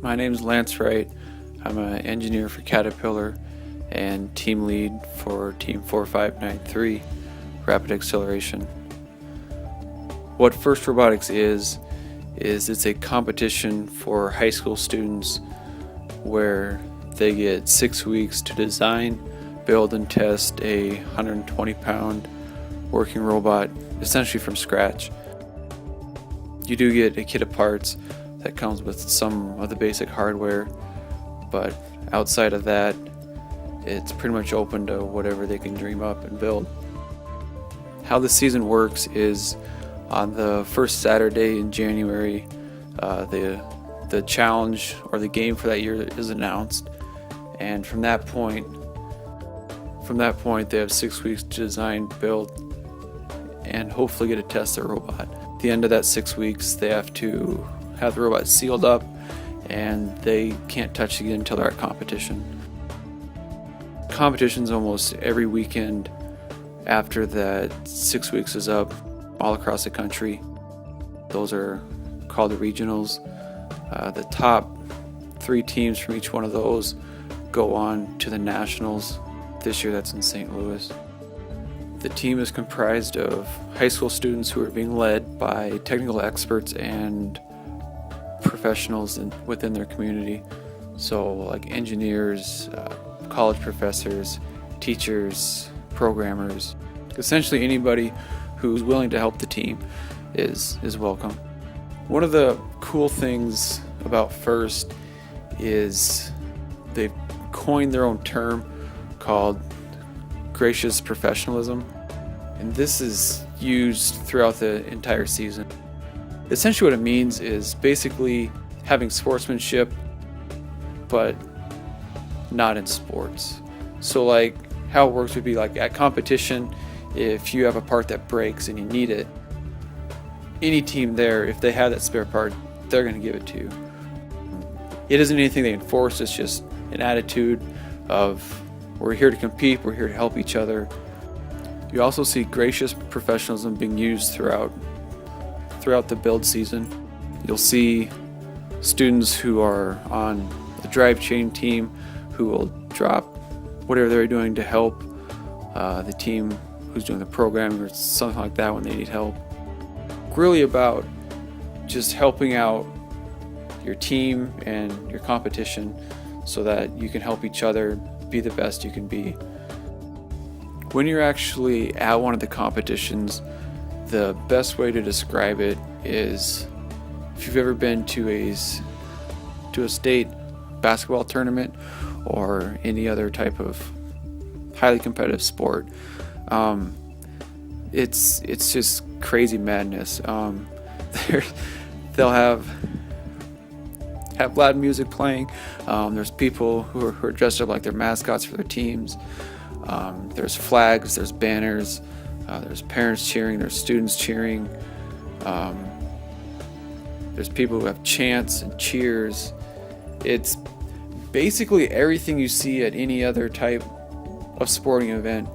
My name's Lance Wright. I'm an engineer for Caterpillar and team lead for Team 4593, Rapid Acceleration. What FIRST Robotics is it's a competition for high school students where they get 6 weeks to design, build, and test a 120-pound working robot, essentially from scratch. You do get a kit of parts that comes with some of the basic hardware, but outside of that, it's pretty much open to whatever they can dream up and build. How the season works is on the first Saturday in January, the challenge or the game for that year is announced, and from that point they have 6 weeks to design, build, and hopefully get to test their robot. At the end of that 6 weeks, they have to have the robot sealed up, and they can't touch it again until they're at competition. Competitions almost every weekend after that 6 weeks is up, all across the country. Those are called the regionals. The top 3 teams from each one of those go on to the nationals. This year that's in St. Louis. The team is comprised of high school students who are being led by technical experts and professionals within their community. So like engineers, college professors, teachers, programmers, essentially anybody who's willing to help the team is welcome. One of the cool things about FIRST is they've coined their own term called gracious professionalism, and this is used throughout the entire season. Essentially what it means is basically having sportsmanship, but not in sports. So like how it works would be like at competition, if you have a part that breaks and you need it, any team there, if they have that spare part, they're going to give it to you. It isn't anything they enforce, it's just an attitude of we're here to compete, we're here to help each other. You also see gracious professionalism being used throughout the build season. You'll see students who are on the drive chain team who will drop whatever they're doing to help the team who's doing the programming or something like that when they need help. Really about just helping out your team and your competition so that you can help each other be the best you can be. When you're actually at one of the competitions, the best way to describe it is if you've ever been to a state basketball tournament or any other type of highly competitive sport. It's just crazy madness. They'll have loud music playing. There's people who are dressed up like their mascots for their teams. There's flags, there's banners, there's parents cheering, there's students cheering. There's people who have chants and cheers. It's basically everything you see at any other type of sporting event